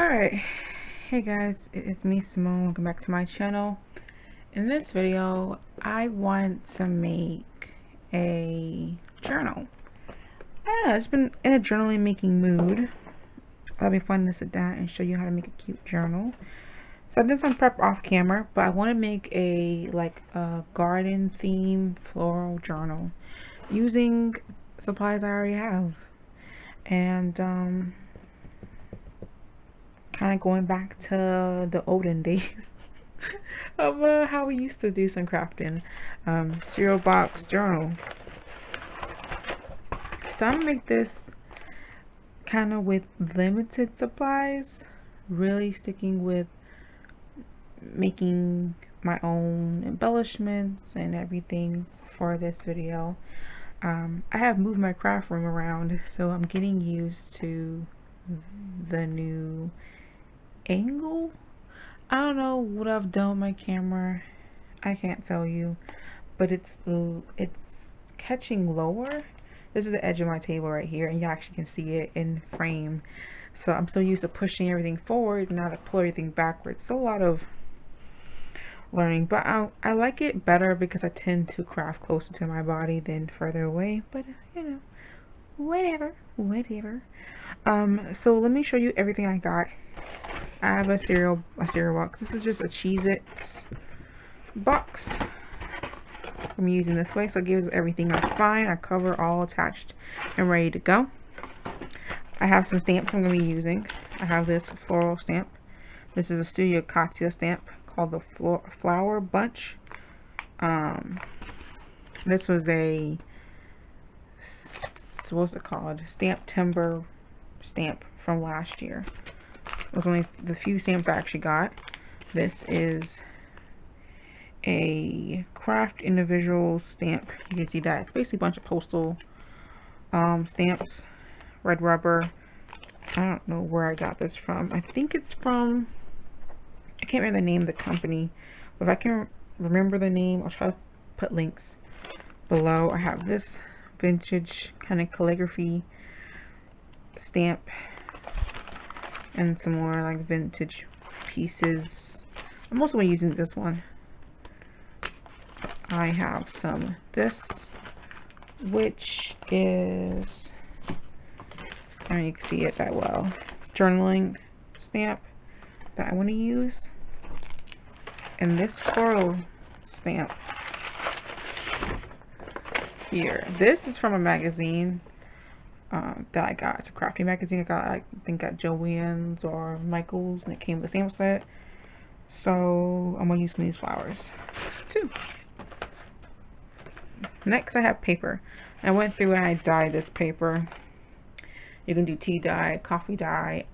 Alright, hey guys, it's me Simone. Welcome back to my channel. In this video, I want to make a journal. I don't know, it's been in a journaling making mood. That'll be fun to sit down and show you how to make a cute journal. So I did some prep off camera, but I want to make a garden theme floral journal using supplies I already have. And kind of going back to the olden days of how we used to do some crafting. Cereal box journal. So I'm gonna make this kind of with limited supplies, really sticking with making my own embellishments and everything for this video. I have moved my craft room around, so I'm getting used to the new angle. I don't know what I've done with my camera. I can't tell you, but it's catching lower. This is the edge of my table right here, and you actually can see it in frame. So I'm so used to pushing everything forward, now to pull everything backwards. So a lot of learning, but I like it better because I tend to craft closer to my body than further away. But you know, whatever. So let me show you everything I got. I have a cereal box. This is just a Cheez-Its box. I'm using this way, so it gives everything that's fine. Our cover all attached and ready to go. I have some stamps I'm going to be using. I have this floral stamp. This is a Studio Katya stamp called the Flower Bunch. This was a, what's it called? Stamp Timber stamp from last year. It was only the few stamps I actually got. This is a craft individual stamp. You can see that it's basically a bunch of postal stamps, red rubber. I don't know where I got this from. I think it's from, I can't remember the name of the company, but if I can remember the name, I'll try to put links below. I have this vintage kind of calligraphy stamp and some more like vintage pieces. I'm also using this one. I have some this, which is, I don't know if you can see it that well, it's journaling stamp that I want to use, and this floral stamp here. This is from a magazine that I got. It's a crafting magazine. I think at Joann's or Michael's, and it came with a stamp set. So I'm gonna use some of these flowers too. Next, I have paper. I went through and I dyed this paper. You can do tea dye, coffee dye,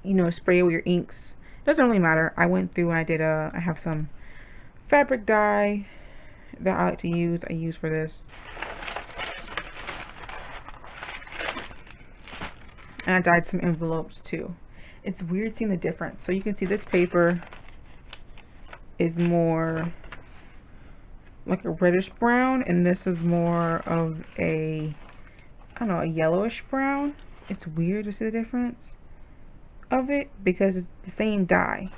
you know, spray it with your inks. Doesn't really matter. I went through and I did I have some fabric dye that I like to use. I use for this. And I dyed some envelopes too. It's weird seeing the difference. So you can see this paper is more like a reddish brown, and this is more of a, I don't know, a yellowish brown. It's weird to see the difference of it because it's the same dye.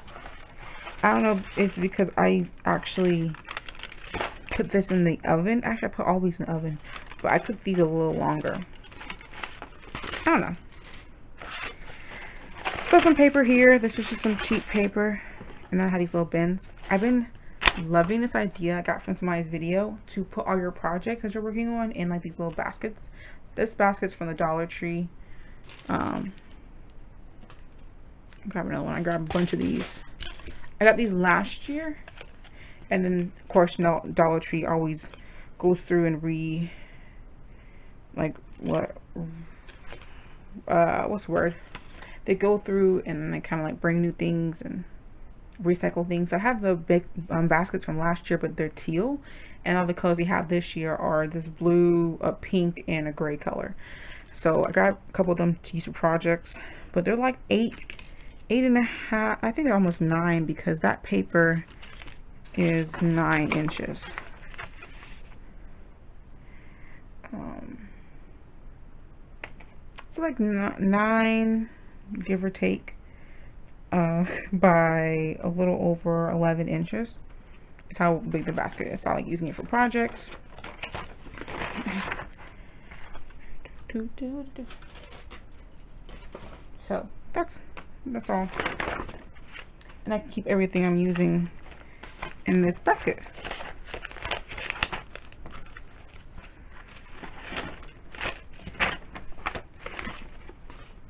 I don't know if it's because I actually put this in the oven. Actually, I put all these in the oven, but I cooked these a little longer. I don't know. So some paper here. This is just some cheap paper, and then I have these little bins. I've been loving this idea I got from somebody's video to put all your projects that you're working on in like these little baskets. This basket's from the Dollar Tree. Grab another one. I grabbed a bunch of these. I got these last year, and then of course, no, Dollar Tree always goes through and what's the word? They go through and they kind of like bring new things and recycle things. So I have the big baskets from last year, but they're teal, and all the colors they have this year are this blue, a pink, and a gray color. So I got a couple of them to use for projects, but they're like 8.5. I think they're almost 9 because that paper is 9 inches. So like 9 give or take, by a little over 11 inches. It's how big the basket is. So I like using it for projects. So that's all. And I can keep everything I'm using in this basket.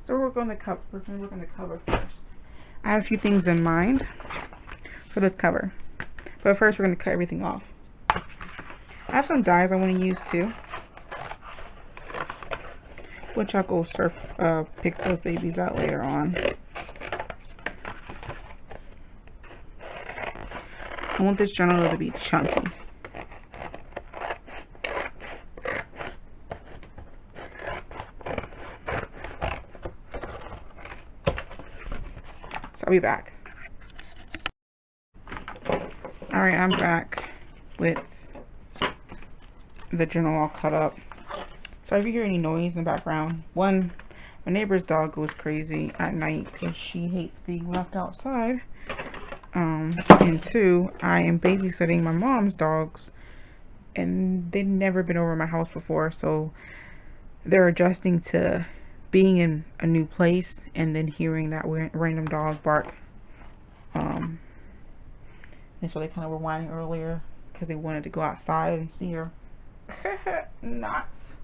So we're going to work on the cover first. I have a few things in mind for this cover, but first we're going to cut everything off. I have some dies I want to use too, which I'll go pick those babies out later on. I want this journal to be chunky. So I'll be back. Alright, I'm back with the journal all cut up. So if you hear any noise in the background, one, my neighbor's dog goes crazy at night because she hates being left outside. And two, I am babysitting my mom's dogs, and they've never been over my house before, so they're adjusting to being in a new place and then hearing that random dog bark. And so they kind of were whining earlier because they wanted to go outside and see her. Nuts.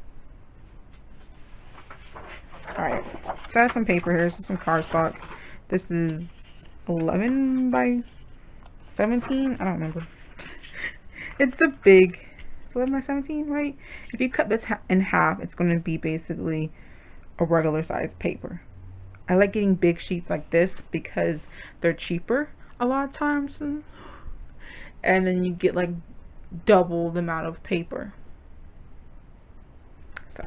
Alright, so I have some paper here. This is some cardstock. This is 11 by 17? I don't remember. It's a big, it's 11 by 17, right? If you cut this in half, it's going to be basically a regular size paper. I like getting big sheets like this because they're cheaper a lot of times. And then you get like double the amount of paper. So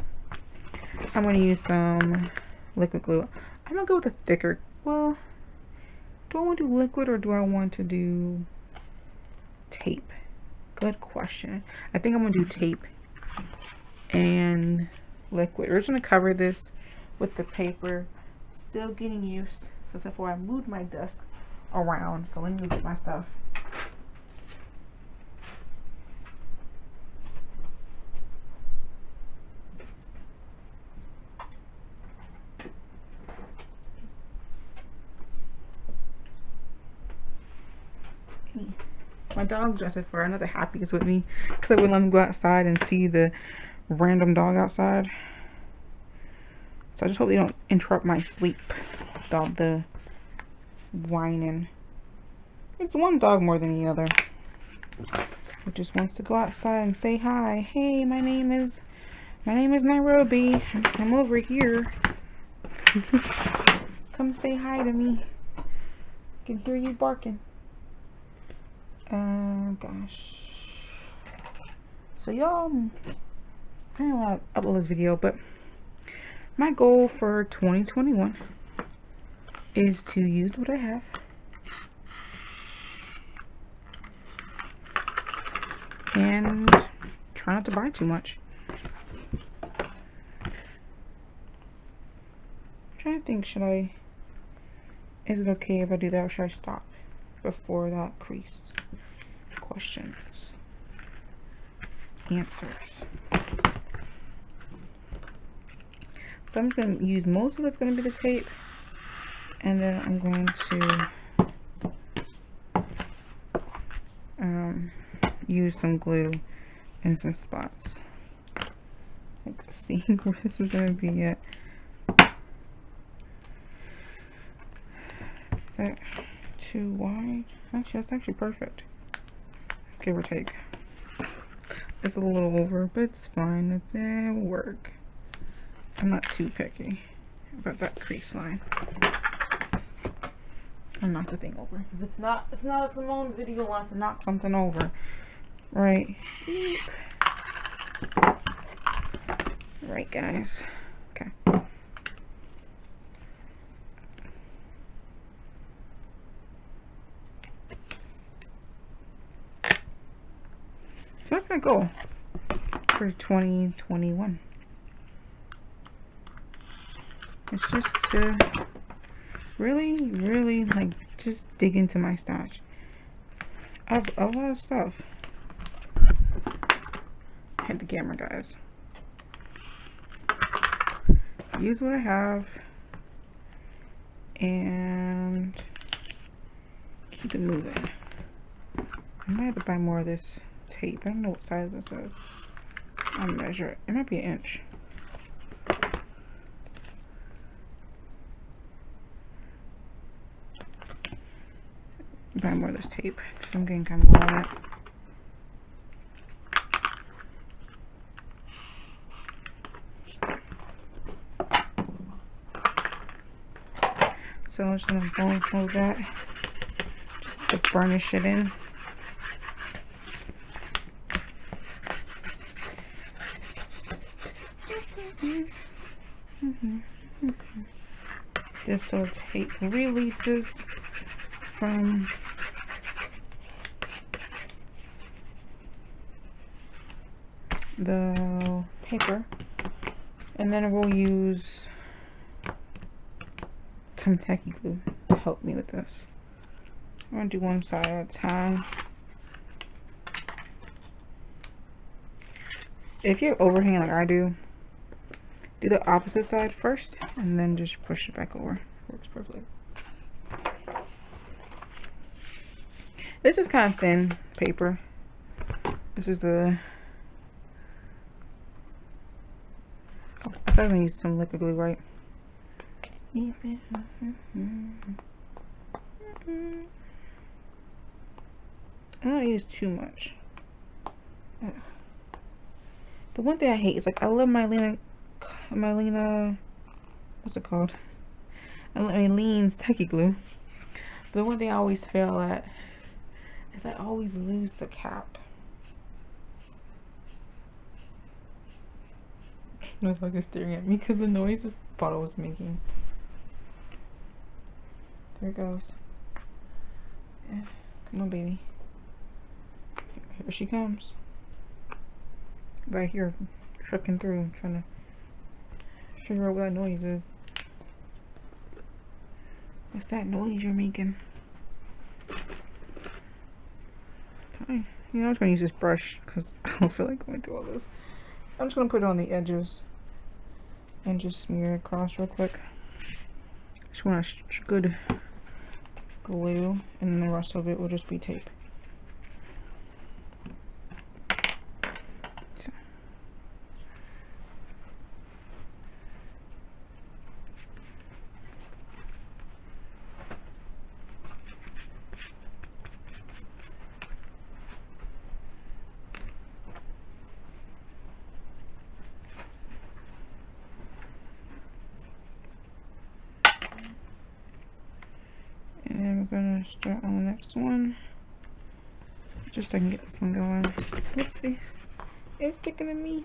I'm going to use some liquid glue. I'm going to go with a thicker, well, do I want to do liquid or do I want to do tape? Good question. I think I'm going to do tape and liquid. We're just going to cover this with the paper. Still getting used since before I moved my desk around. So let me get my stuff. My dog's dressed for another happy is with me because I wouldn't let him go outside and see the random dog outside. So I just hope they don't interrupt my sleep without the whining. It's one dog more than the other. It just wants to go outside and say hi. Hey, my name is Nairobi. I'm over here. Come say hi to me. I can hear you barking. Gosh. So y'all, I don't want to upload this video, but my goal for 2021 is to use what I have and try not to buy too much. I'm trying to think, is it okay if I do that or should I stop before that crease? Questions, answers. So I'm going to use most of it's going to be the tape, and then I'm going to use some glue in some spots. Let's see where this is going to be at. That too wide? Actually, that's actually perfect. Give or take. It's a little over, but it's fine. It'll work. I'm not too picky about that crease line. I'll knock the thing over. If it's not a Simone video wants to knock something over. Right. Right, guys. Okay. So that's my goal for 2021. It's just to really, like, just dig into my stash. I have a lot of stuff. Hit the camera, guys. Use what I have and keep it moving. I might have to buy more of this tape. I don't know what size this is. I'll measure it. It might be an inch. Buy more of this tape because I'm getting kind of low on it. So I'm just gonna go with that just to burnish it in. This little tape releases from the paper, and then we'll use some tacky glue to help me with this. I'm gonna do one side at a time. If you have overhang like I do the opposite side first and then just push it back over. Works perfectly. This is kind of thin paper. This is the I said I'm gonna use some liquid glue, right? I don't use too much. The one thing I hate is, like, I love Mylena, what's it called? Myleen's Tacky Glue. The one thing I always fail at is I always lose the cap. Motherfucker staring at me because the noise this bottle was making. There it goes. Yeah. Come on, baby. Here she comes. Right here, trucking through, trying to figure out what that noise is. What's that noise you're making? You know, I'm just gonna use this brush because I don't feel like going through all this. I'm just gonna put it on the edges and just smear it across real quick. Just want a good glue, and the rest of it will just be tape. And we're gonna start on the next one. Just so I can get this one going. Whoopsies. It's sticking to me.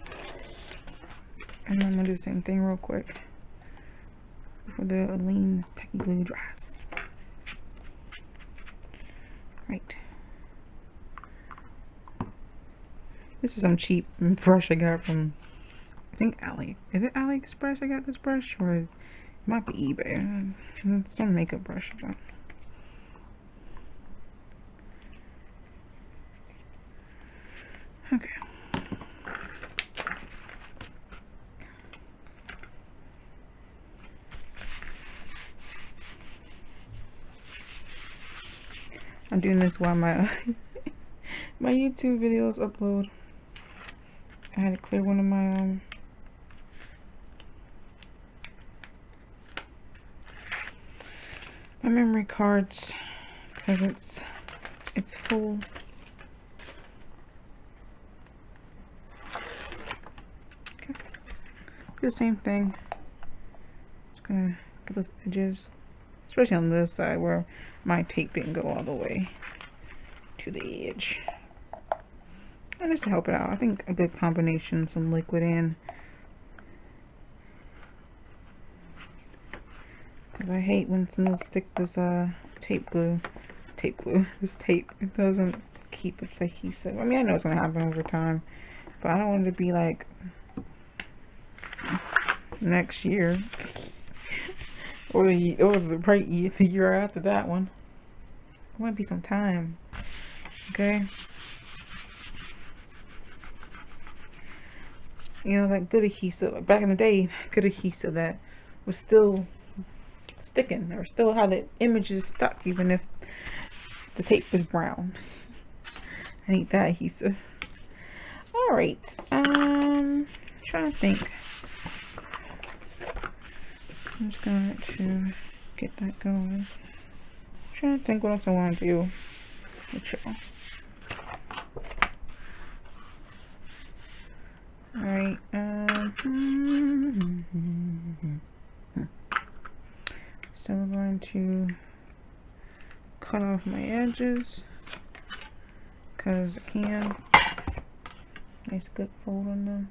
And I'm gonna do the same thing real quick before the Aleene's Tacky Glue dries. Right. This is some cheap brush I got from, I think, Is it AliExpress I got this brush? Or it might be eBay. Some makeup brush. Okay. I'm doing this while my my YouTube videos upload. I had to clear one of my my memory cards because it's full. Okay. Do the same thing. Just gonna get those edges, especially on this side where my tape didn't go all the way to the edge. And just to help it out, I think a good combination, some liquid in, because I hate when someone stick this this tape. It doesn't keep its adhesive. I mean, I know it's gonna happen over time, but I don't want it to be like next year Or the year after that one. It might be some time. Okay. You know, that good adhesive, like back in the day, good adhesive that was still sticking, or still how the images stuck even if the tape was brown. I need that adhesive. Alright, trying to think. I'm just going to get that going. Trying to think what else I want to do with y'all. Alright, so we're going to cut off my edges because I can. Nice good fold on them.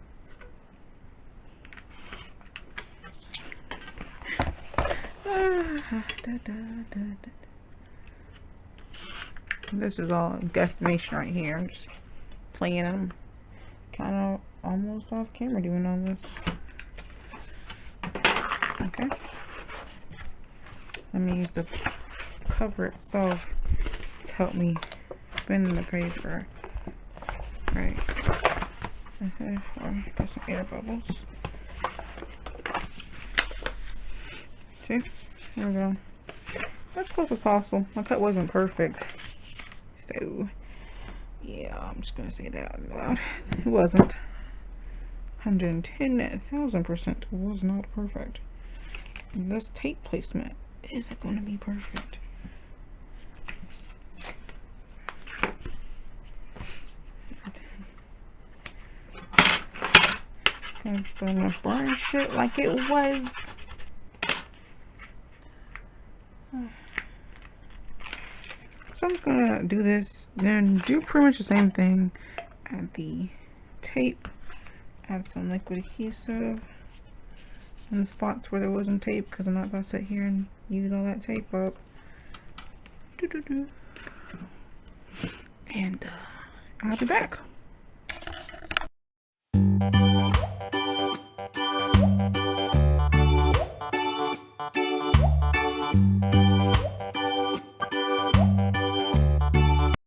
This is all guesstimation right here. I'm just playing them kind of almost off camera doing all this. Okay. Let me use the cover itself to help me spin the paper. Right. Okay, got some air bubbles. See? There we go. As close as possible. My cut wasn't perfect. So, yeah, I'm just gonna say that out loud. It wasn't. 110,000% was not perfect. This tape placement isn't gonna be perfect. I'm gonna burn shit like it was. So I'm just gonna do this, then do pretty much the same thing. Add the tape, add some liquid adhesive in the spots where there wasn't tape, because I'm not gonna sit here and use all that tape up. And I'll be back.